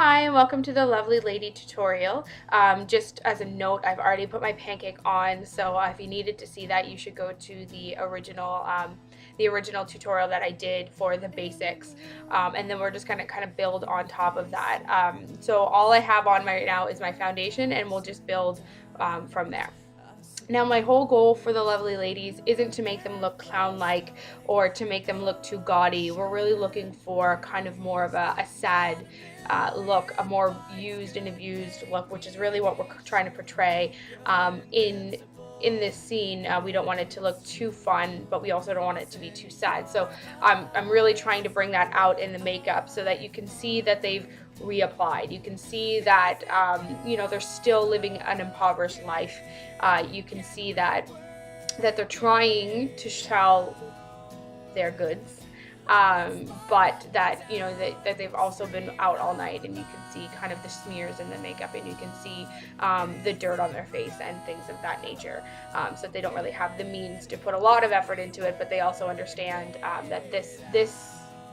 Hi, and welcome to the Lovely Lady tutorial. Just as a note, I've already put my pancake on, so if you needed to see that, you should go to the original tutorial that I did for the basics, and then we're just gonna kind of build on top of that. So all I have on right now is my foundation, and we'll just build from there. Now, my whole goal for the lovely ladies isn't to make them look clown-like or to make them look too gaudy. We're really looking for kind of more of a sad look, a more used and abused look, which is really what we're trying to portray in this scene. We don't want it to look too fun, but we also don't want it to be too sad. So I'm really trying to bring that out in the makeup so that you can see that they've reapplied. You can see that they're still living an impoverished life. You can see that they're trying to sell their goods, but that that they've also been out all night, and you can see kind of the smears in the makeup, and you can see the dirt on their face and things of that nature. So they don't really have the means to put a lot of effort into it, but they also understand that this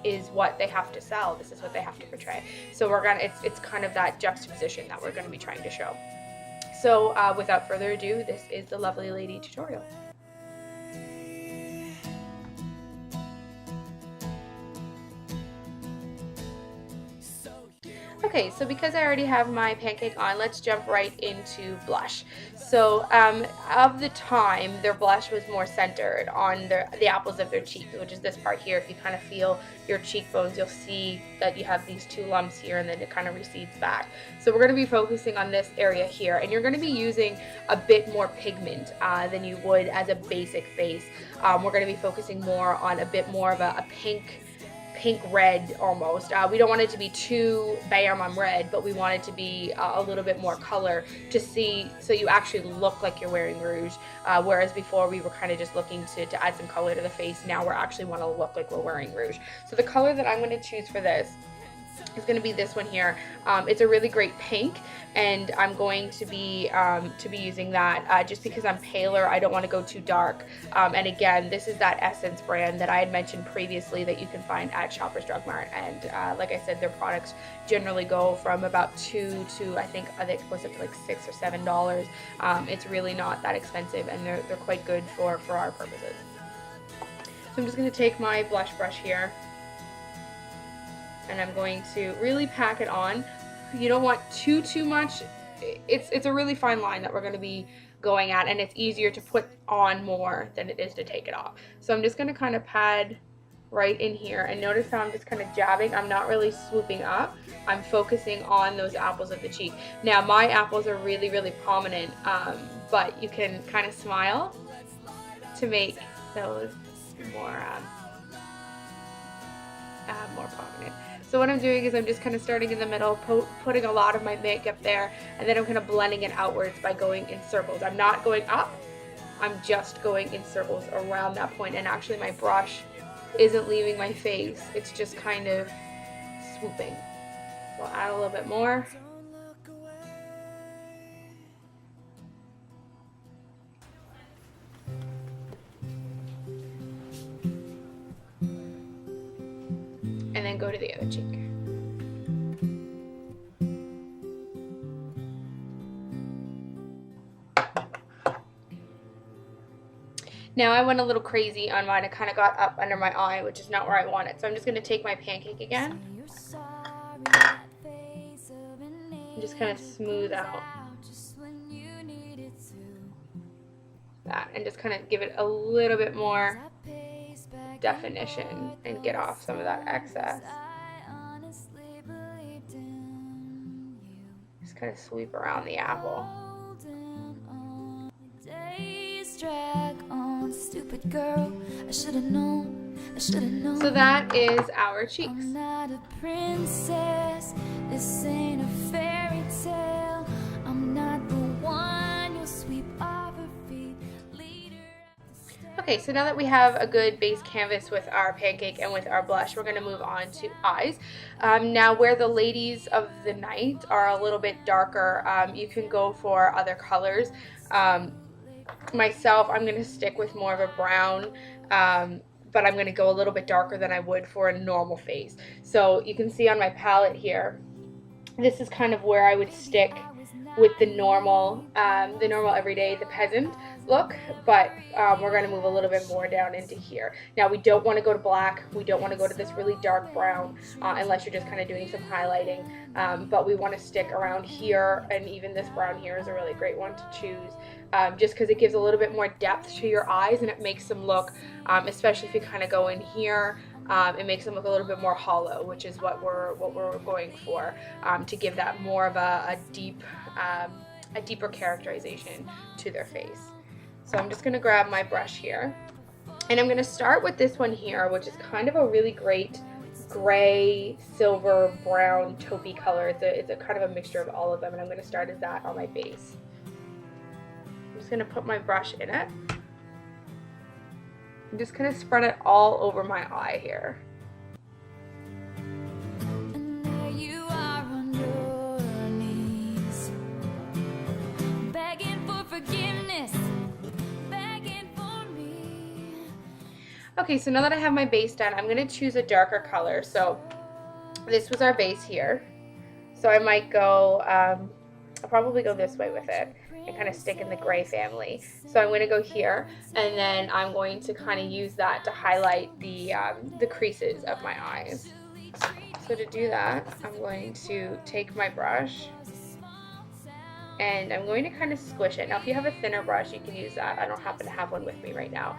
is what they have to sell. This is what they have to portray. So it's kind of that juxtaposition that we're going to be trying to show. So without further ado, this is the Lovely Lady tutorial. Okay, so because I already have my pancake on, let's jump right into blush. So of the time, their blush was more centered on the apples of their cheeks, which is this part here. If you kind of feel your cheekbones, you'll see that you have these two lumps here, and then it kind of recedes back. So we're going to be focusing on this area here, and you're going to be using a bit more pigment than you would as a basic face. We're going to be focusing more on a bit more of a pink red almost. We don't want it to be too bam, I'm red, but we want it to be a little bit more color to see, so you actually look like you're wearing rouge, whereas before we were kind of just looking to add some color to the face. Now we actually want to look like we're wearing rouge. So the color that I'm going to choose for this is going to be this one here. It's a really great pink, and I'm going to be using that just because I'm paler. I don't want to go too dark. And again, this is that Essence brand that I had mentioned previously that you can find at Shoppers Drug Mart. And like I said, their products generally go from about $2 to I think it goes up to like $6 or $7. It's really not that expensive, and they're quite good for our purposes. So I'm just going to take my blush brush here, and I'm going to really pack it on. You don't want too much. It's a really fine line that we're going to be going at, and it's easier to put on more than it is to take it off. So I'm just going to kind of pad right in here, and notice how I'm just kind of jabbing. I'm not really swooping up. I'm focusing on those apples of the cheek. Now my apples are really prominent, but you can kind of smile to make those more prominent. So what I'm doing is I'm just kind of starting in the middle, putting a lot of my makeup there, and then I'm kind of blending it outwards by going in circles. I'm not going up, I'm just going in circles around that point, and actually my brush isn't leaving my face, it's just kind of swooping. So I'll add a little bit more. And then go to the other cheek. Now I went a little crazy on mine. I kind of got up under my eye, which is not where I want it. So I'm just going to take my pancake again and just kind of smooth out that, and just kind of give it a little bit more definition and get off some of that excess. Just kind of sweep around the apple. Stupid girl, I should have known. So that is our cheeks. I'm not a princess, this ain't a fairy tale. I'm not the one you'll sweep off her feet. Okay, so now that we have a good base canvas with our pancake and with our blush, we're going to move on to eyes. Now where the ladies of the night are a little bit darker, you can go for other colors. Myself, I'm going to stick with more of a brown, but I'm going to go a little bit darker than I would for a normal face. So you can see on my palette here, this is kind of where I would stick with the normal everyday, the peasant look, but we're going to move a little bit more down into here. Now we don't want to go to black, we don't want to go to this really dark brown unless you're just kind of doing some highlighting, but we want to stick around here, and even this brown here is a really great one to choose, just because it gives a little bit more depth to your eyes, and it makes them look, especially if you kind of go in here, it makes them look a little bit more hollow, which is what we're going for, to give that more of a deeper characterization to their face. So I'm just going to grab my brush here, and I'm going to start with this one here, which is kind of a really great gray, silver, brown, taupey color. It's a kind of a mixture of all of them, and I'm going to start as that on my base. I'm just going to put my brush in it. I'm just going to spread it all over my eye here. And there you are on your knees, begging for forgiveness, begging for me. Okay, so now that I have my base done, I'm going to choose a darker color. So this was our base here. So I might go, I'll probably go this way with it and kind of stick in the gray family. So I'm going to go here, and then I'm going to kind of use that to highlight the creases of my eyes. So to do that, I'm going to take my brush, and I'm going to kind of squish it. Now if you have a thinner brush, you can use that. I don't happen to have one with me right now.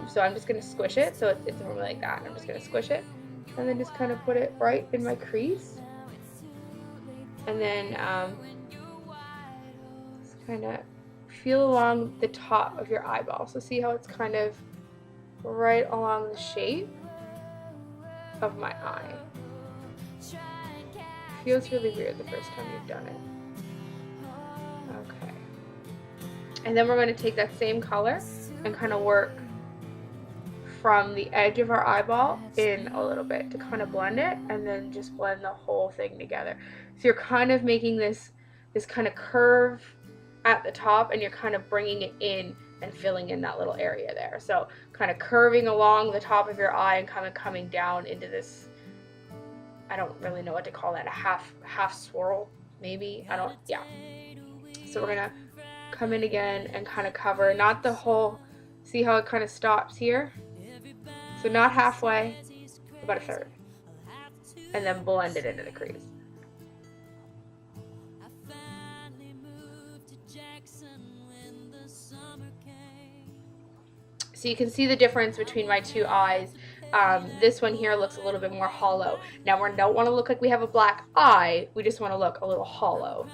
So I'm just going to squish it, so it's normally like that. I'm just going to squish it, and then just kind of put it right in my crease. And then kind of feel along the top of your eyeball. So see how it's kind of right along the shape of my eye. Feels really weird the first time you've done it. Okay. And then we're going to take that same color and kind of work from the edge of our eyeball in a little bit to kind of blend it, and then just blend the whole thing together. So you're kind of making this kind of curve at the top, and you're kind of bringing it in and filling in that little area there. So kind of curving along the top of your eye and kind of coming down into this, I don't really know what to call that, a half swirl maybe, yeah. So we're gonna come in again and kind of cover, not the whole, see how it kind of stops here? So not halfway, about a third, and then blend it into the crease. So you can see the difference between my two eyes. This one here looks a little bit more hollow. Now we don't want to look like we have a black eye, we just want to look a little hollow.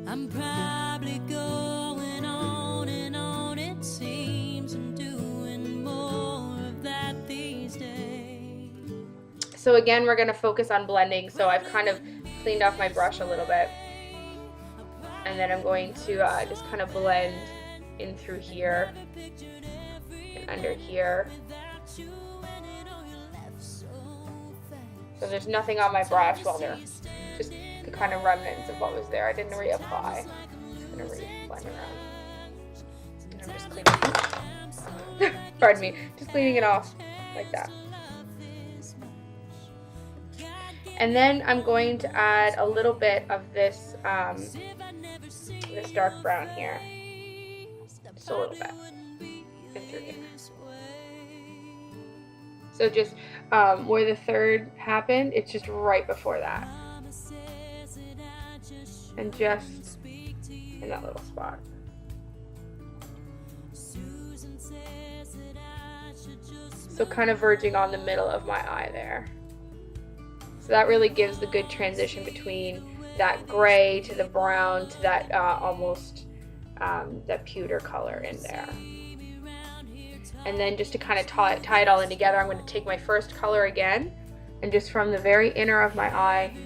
I'm probably going on and on, it seems I'm doing more of that these days. So again, we're going to focus on blending, so I've kind of cleaned off my brush a little bit. And then I'm going to just kind of blend in through here and under here. So there's nothing on my brush, well, there just the kind of remnants of what was there. I didn't reapply. I'm going to blend around. And I'm just cleaning pardon me, just cleaning it off like that. And then I'm going to add a little bit of this this dark brown here. Just a little bit in through here. So just where the third happened, it's just right before that. And just in that little spot. So kind of verging on the middle of my eye there. So that really gives the good transition between that gray to the brown to that almost that pewter color in there. And then just to kind of tie it all in together, I'm going to take my first color again, and just from the very inner of my eye,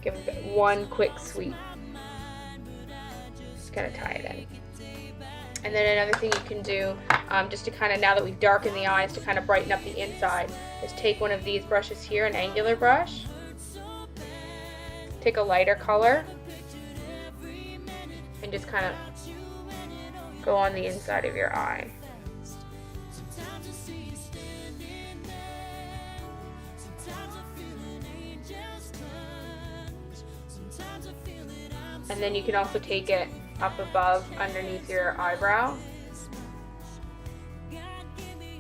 give it one quick sweep. Just kind of tie it in. And then another thing you can do, just to kind of, now that we've darkened the eyes, to kind of brighten up the inside, is take one of these brushes here, an angular brush, take a lighter color, and just kind of go on the inside of your eye. And then you can also take it up above underneath your eyebrow.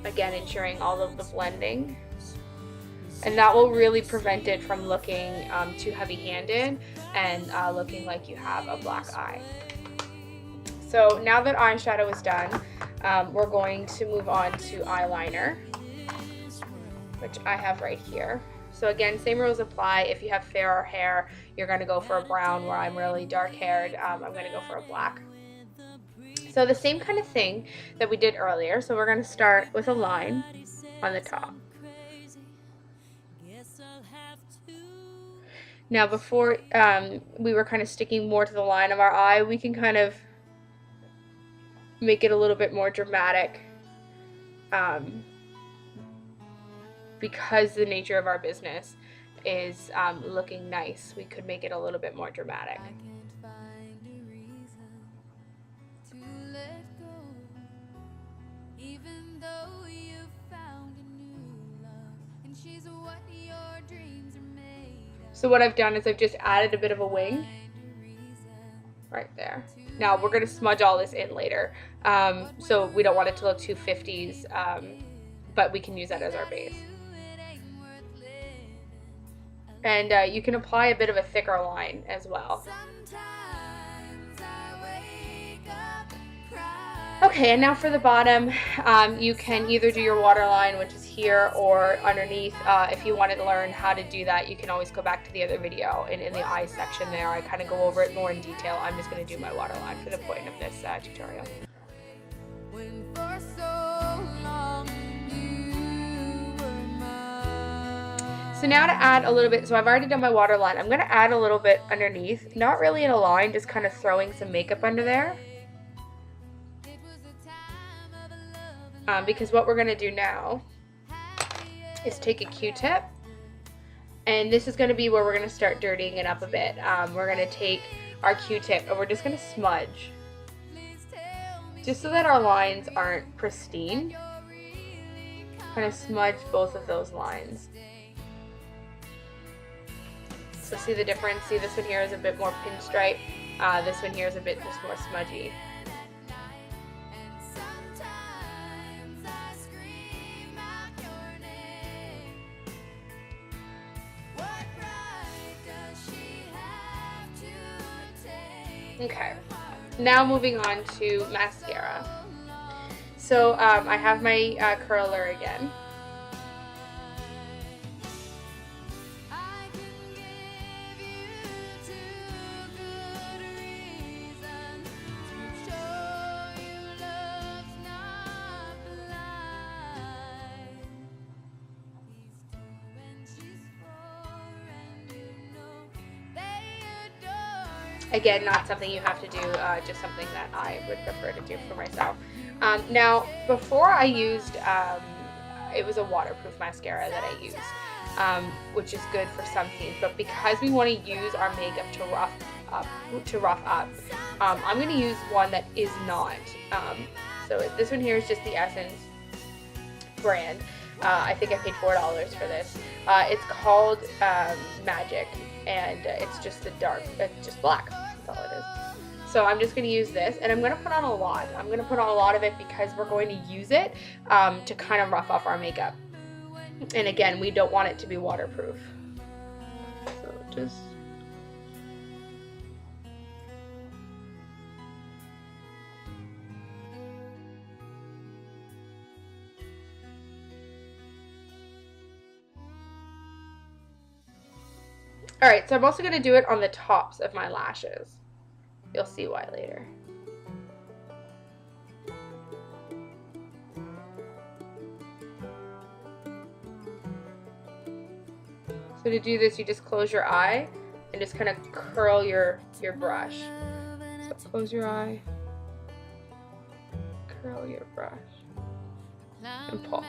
Again, ensuring all of the blending. And that will really prevent it from looking too heavy-handed and looking like you have a black eye. So now that eyeshadow is done, we're going to move on to eyeliner, which I have right here. So again, same rules apply. If you have fairer hair, you're going to go for a brown. Where I'm really dark-haired, I'm going to go for a black. So the same kind of thing that we did earlier. So we're going to start with a line on the top. Now before we were kind of sticking more to the line of our eye, we can kind of make it a little bit more dramatic because the nature of our business is looking nice. We could make it a little bit more dramatic. So what I've done is I've just added a bit of a wing right there. Now we're going to smudge all this in later, so we don't want it to look too 50s, but we can use that as our base. And you can apply a bit of a thicker line as well. Okay, and now for the bottom, you can either do your waterline, which is here, or underneath. If you wanted to learn how to do that, you can always go back to the other video, and in the eye section there, I kind of go over it more in detail. I'm just going to do my waterline for the point of this tutorial. So now to add a little bit, so I've already done my waterline. I'm going to add a little bit underneath, not really in a line, just kind of throwing some makeup under there. Because what we're going to do now is take a Q-tip, and this is going to be where we're going to start dirtying it up a bit. We're going to take our Q-tip and we're just going to smudge, just so that our lines aren't pristine. Kind of smudge both of those lines. So see the difference? See, this one here is a bit more pinstripe. This one here is a bit just more smudgy. Okay, now moving on to mascara. So I have my curler again. Again, not something you have to do, just something that I would prefer to do for myself. Now, before I used, it was a waterproof mascara that I used, which is good for some themes. But because we want to use our makeup to rough up, I'm going to use one that is not. So this one here is just the Essence brand. I think I paid $4 for this. It's called Magic, and it's just it's just black. That's all it is. So I'm just going to use this, and I'm going to put on a lot. I'm going to put on a lot of it because we're going to use it to kind of rough off our makeup. And again, we don't want it to be waterproof. So just... Alright, so I'm also going to do it on the tops of my lashes. You'll see why later. So to do this, you just close your eye and just kind of curl your brush. So close your eye, curl your brush, and pull.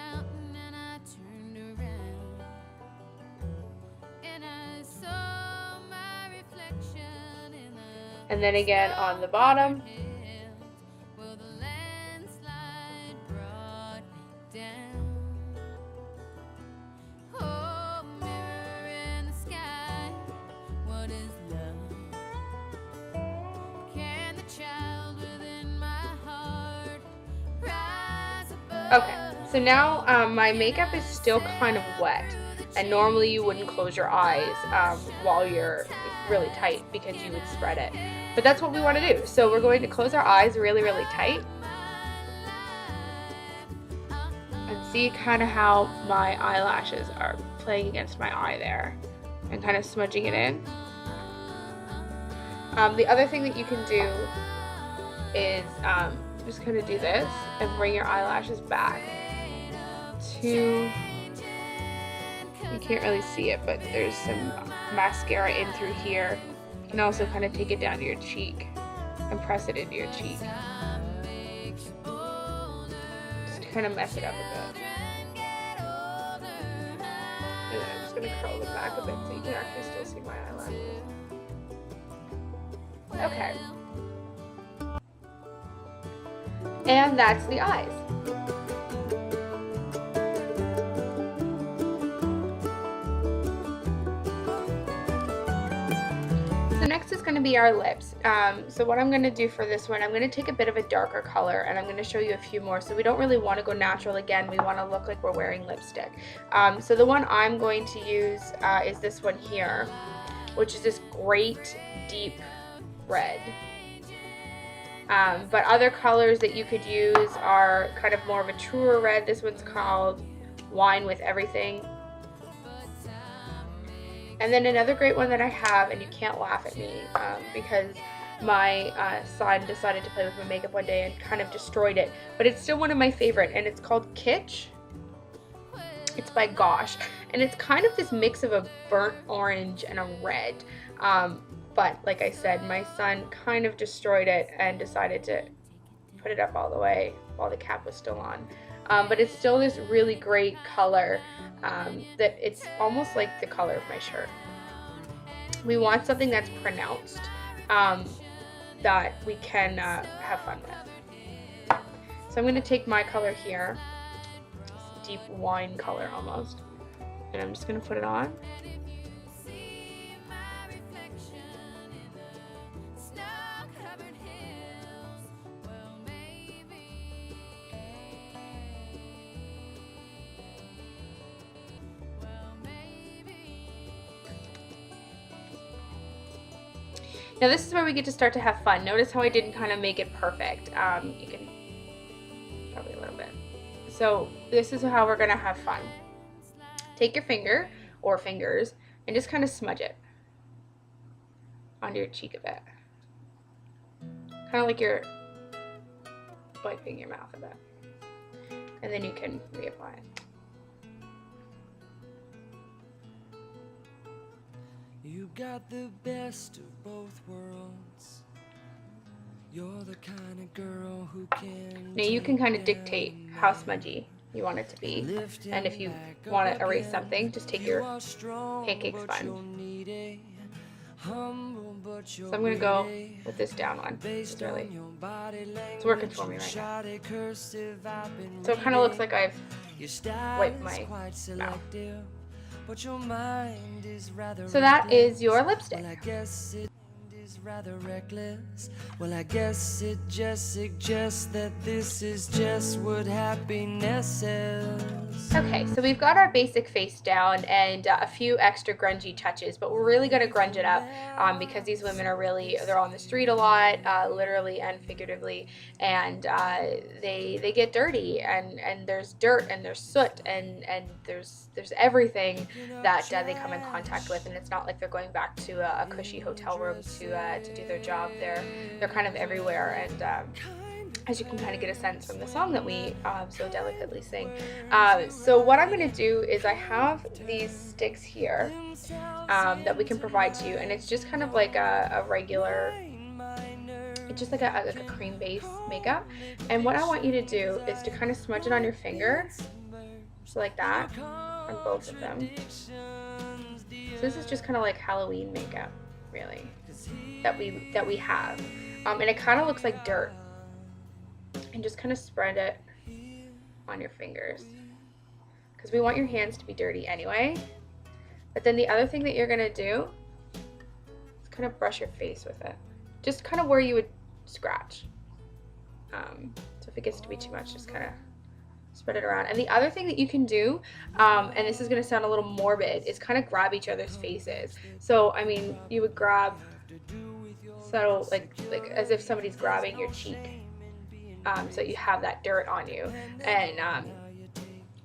And then again on the bottom. Okay, so now my makeup is still kind of wet, and normally you wouldn't close your eyes while you're really tight because you would spread it. But that's what we want to do. So we're going to close our eyes really, really tight. And see kind of how my eyelashes are playing against my eye there and kind of smudging it in. The other thing that you can do is just kind of do this and bring your eyelashes back to, you can't really see it, but there's some mascara in through here. You can also kind of take it down to your cheek and press it into your cheek. Just to kind of mess it up a bit. And then I'm just going to curl them back a bit so you can actually still see my eyelashes. Okay. And that's the eyes. So next is going to be our lips. So what I'm going to do for this one, I'm going to take a bit of a darker color and I'm going to show you a few more. So we don't really want to go natural again. We want to look like we're wearing lipstick. So the one I'm going to use is this one here, which is this great deep red. But other colors that you could use are kind of more of a truer red. This one's called Wine with Everything. And then another great one that I have, and you can't laugh at me because my son decided to play with my makeup one day and kind of destroyed it. But it's still one of my favorite, and it's called Kitsch. It's by Gosh, and it's kind of this mix of a burnt orange and a red. But like I said, my son kind of destroyed it and decided to put it up all the way while the cap was still on. But it's still this really great color that it's almost like the color of my shirt. We want something that's pronounced that we can have fun with. So I'm going to take my color here, this deep wine color almost, and I'm just going to put it on. Now this is where we get to start to have fun. Notice how I didn't kind of make it perfect. You can, probably a little bit. So this is how we're gonna have fun. Take your finger, or fingers, and just kind of smudge it onto your cheek a bit. Kind of like you're wiping your mouth a bit. And then you can reapply it. You got the best of both worlds. You're the kind of girl who can. Now you can kind of dictate how smudgy you want it to be, and if you want to erase something, just take your pancake sponge. So I'm going to go with this down one. It's working for me right now. So it kind of looks like I've wiped my mouth. So that is your lipstick. Rather reckless. Well, I guess it just suggests that this is just what happiness is. Okay, so we've got our basic face down and a few extra grungy touches, but we're really going to grunge it up because these women are really, they're on the street a lot, literally and figuratively, and they get dirty, and there's dirt and there's soot and there's everything that they come in contact with, and it's not like they're going back to a cushy hotel room to do their job. They're kind of everywhere, and as you can kind of get a sense from the song that we so delicately sing. So what I'm going to do is I have these sticks here that we can provide to you, and it's just kind of like a regular, it's just like a cream base makeup. And what I want you to do is to kind of smudge it on your finger, so like that, on both of them. So this is just kind of like Halloween makeup, really, that we have, and it kind of looks like dirt. And just kind of spread it on your fingers, because we want your hands to be dirty anyway. But then the other thing that you're going to do is kind of brush your face with it, just kind of where you would scratch. So if it gets to be too much, just kind of Spread it around. And the other thing that you can do, and this is going to sound a little morbid, is kind of grab each other's faces. So, I mean, you would grab, so like as if somebody's grabbing your cheek, so you have that dirt on you, and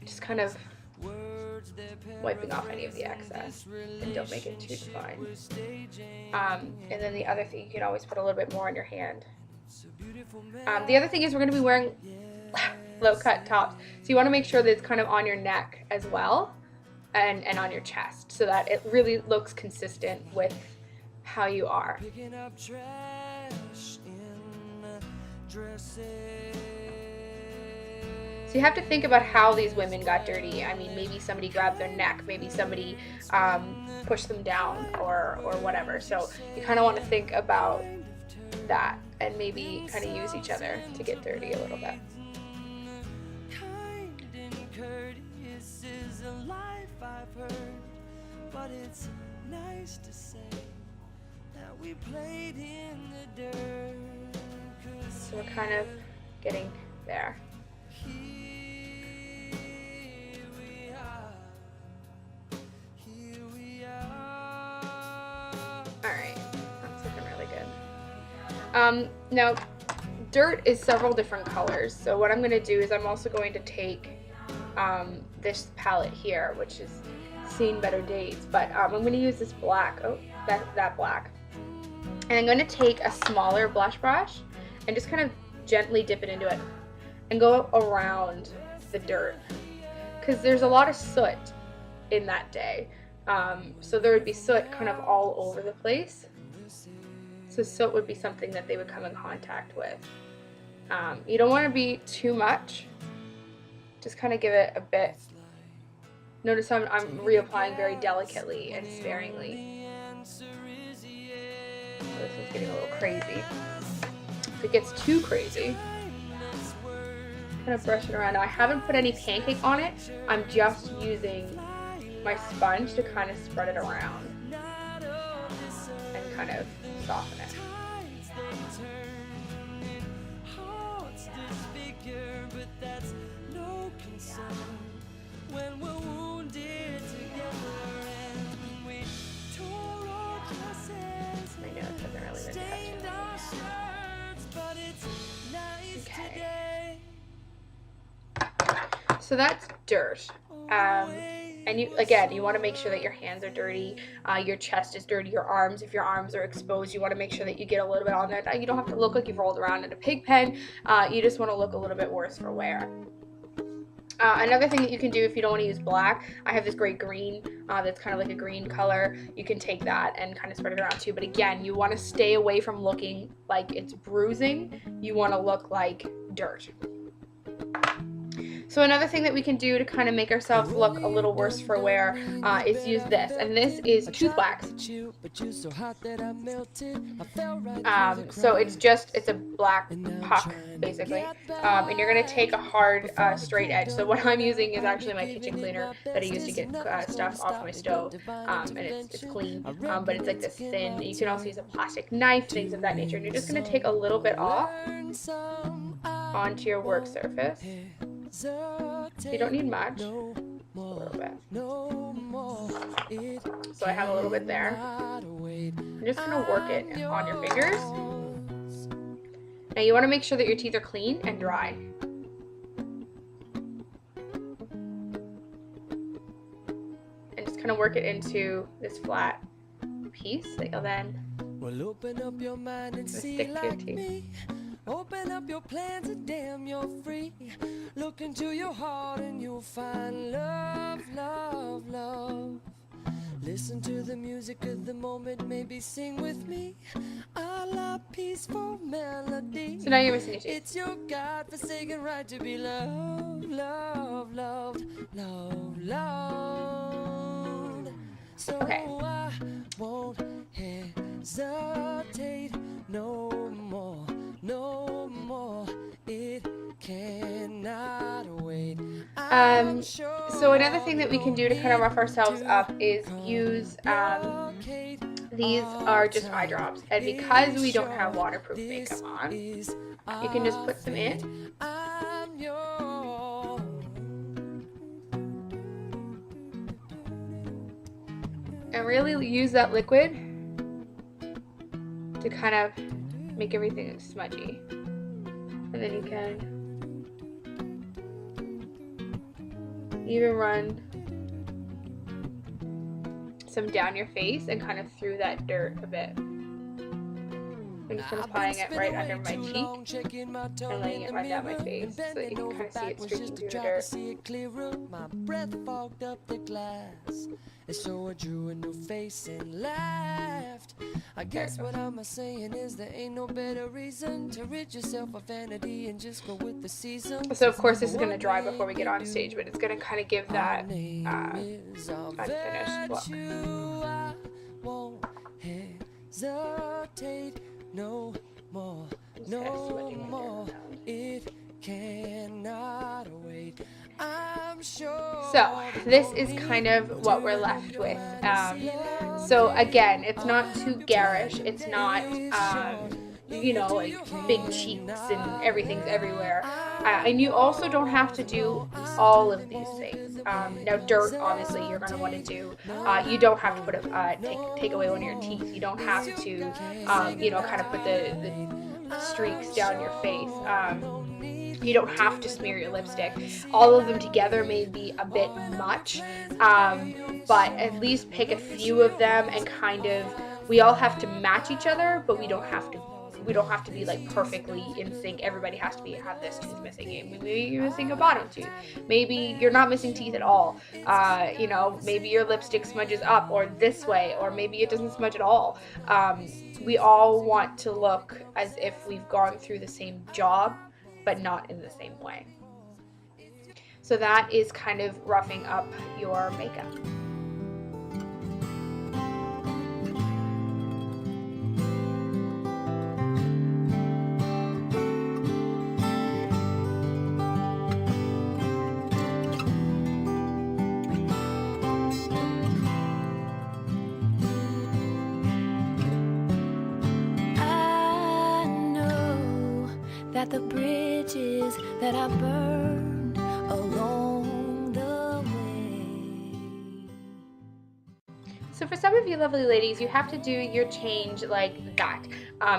just kind of wiping off any of the excess, and don't make it too fine. And then the other thing, you can always put a little bit more on your hand. The other thing is we're going to be wearing low-cut tops, so you want to make sure that it's kind of on your neck as well, and on your chest, so that it really looks consistent with how you are. So you have to think about how these women got dirty. I mean, maybe somebody grabbed their neck, maybe somebody pushed them down, or whatever. So you kind of want to think about that, and maybe kind of use each other to get dirty a little bit. But it's nice to say that we played in the dirt. So we're kind of getting there. Here we are. Here we are. Alright, that's looking really good. Now, dirt is several different colors. So what I'm going to do is I'm also going to take this palette here, which is Seen Better Days, but I'm going to use this black, that black, and I'm going to take a smaller blush brush and just kind of gently dip it into it and go around the dirt, because there's a lot of soot in that day, so there would be soot kind of all over the place, so soot would be something that they would come in contact with. You don't want to be too much, just kind of give it a bit. Notice I'm reapplying very delicately and sparingly. So this is getting a little crazy. If it gets too crazy, kind of brush it around. Now I haven't put any pancake on it. I'm just using my sponge to kind of spread it around and kind of soften it. When we're wounded together and we tore our dresses, I know it doesn't really look okay. So that's dirt. And you want to make sure that your hands are dirty, your chest is dirty, your arms, if your arms are exposed, you want to make sure that you get a little bit on there. You don't have to look like you've rolled around in a pig pen, you just want to look a little bit worse for wear. Another thing that you can do if you don't want to use black, I have this great green that's kind of like a green color. You can take that and kind of spread it around too. But again, you want to stay away from looking like it's bruising. You want to look like dirt. So another thing that we can do to kind of make ourselves look a little worse for wear is use this, and this is tooth wax. So it's a black puck basically, and you're gonna take a hard straight edge. So what I'm using is actually my kitchen cleaner that I use to get stuff off my stove, and it's clean, but it's like this thin. You can also use a plastic knife, things of that nature, and you're just gonna take a little bit off onto your work surface. You don't need much, a little bit. So I have a little bit there. I'm just going to work it on your fingers. Now you want to make sure that your teeth are clean and dry. And just kind of work it into this flat piece that you'll then stick to your teeth. Open up your plans and damn, you're free. Look into your heart and you'll find love, love, love. Listen to the music of the moment, maybe sing with me. A la peaceful melody. So now you're missing your teeth. It's your God-forsaken right to be loved, loved, loved, loved, loved. So I won't hesitate no more. No more, it cannot wait. So another thing that we can do to kind of rough ourselves up is use, these are just eye drops. And because we don't have waterproof makeup on, you can just put some in. and really use that liquid to kind of make everything smudgy. And then you can even run some down your face and kind of through that dirt a bit. I'm just applying it right under my cheek and letting it run down my face so that you can kind of see it streaking through the dirt. My breath fogged up the glass. And so I drew a new face and laughed. I guess what I'm saying is there ain't no better reason to rid yourself of vanity and just go with the season. So of course this is going to dry before we get on stage, but it's going to kind of give that unfinished look. I won't hesitate no more, no more. It cannot wait. I'm sure. So this is kind of what we're left with. So again, it's not too garish. It's not, you know, like big cheeks and everything's everywhere. And you also don't have to do all of these things. Now dirt, obviously, you're going to want to do. You don't have to put take away one of your teeth. You don't have to, you know, kind of put the streaks down your face. You don't have to smear your lipstick. All of them together may be a bit much, but at least pick a few of them and kind of. We all have to match each other, but we don't have to. We don't have to be like perfectly in sync. Everybody has to have this tooth missing. Maybe you're missing a bottom tooth. Maybe you're not missing teeth at all. You know, maybe your lipstick smudges up or this way, or maybe it doesn't smudge at all. We all want to look as if we've gone through the same job, but not in the same way. So that is kind of roughing up your makeup. That the bridges that I burned along the way. So for some of you lovely ladies, you have to do your change like that.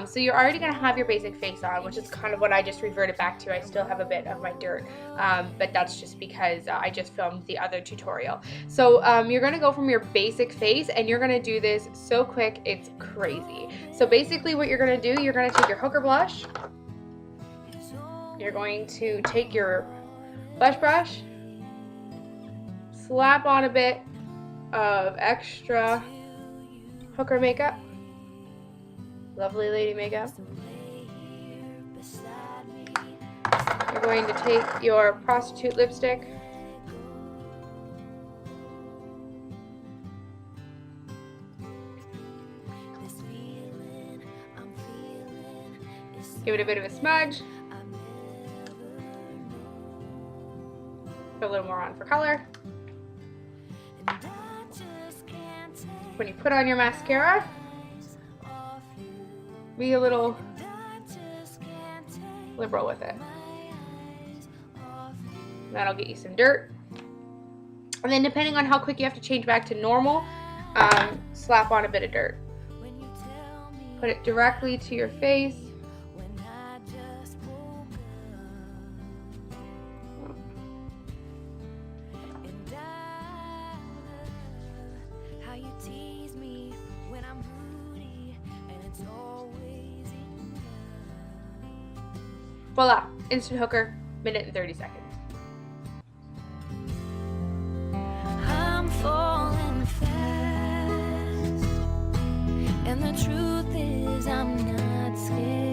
So you're already going to have your basic face on, which is kind of what I just reverted back to. I still have a bit of my dirt, but that's just because I just filmed the other tutorial. So you're going to go from your basic face, and you're going to do this so quick, it's crazy. So basically what you're going to do, you're going to take your hooker blush. You're going to take your blush brush, slap on a bit of extra hooker makeup, lovely lady makeup. You're going to take your prostitute lipstick, give it a bit of a smudge. Put a little more on for color. When you put on your mascara, be a little liberal with it. That'll get you some dirt. And then depending on how quick you have to change back to normal, slap on a bit of dirt. Put it directly to your face. Voila, instant hooker, minute and 30 seconds. I'm falling fast, and the truth is I'm not scared.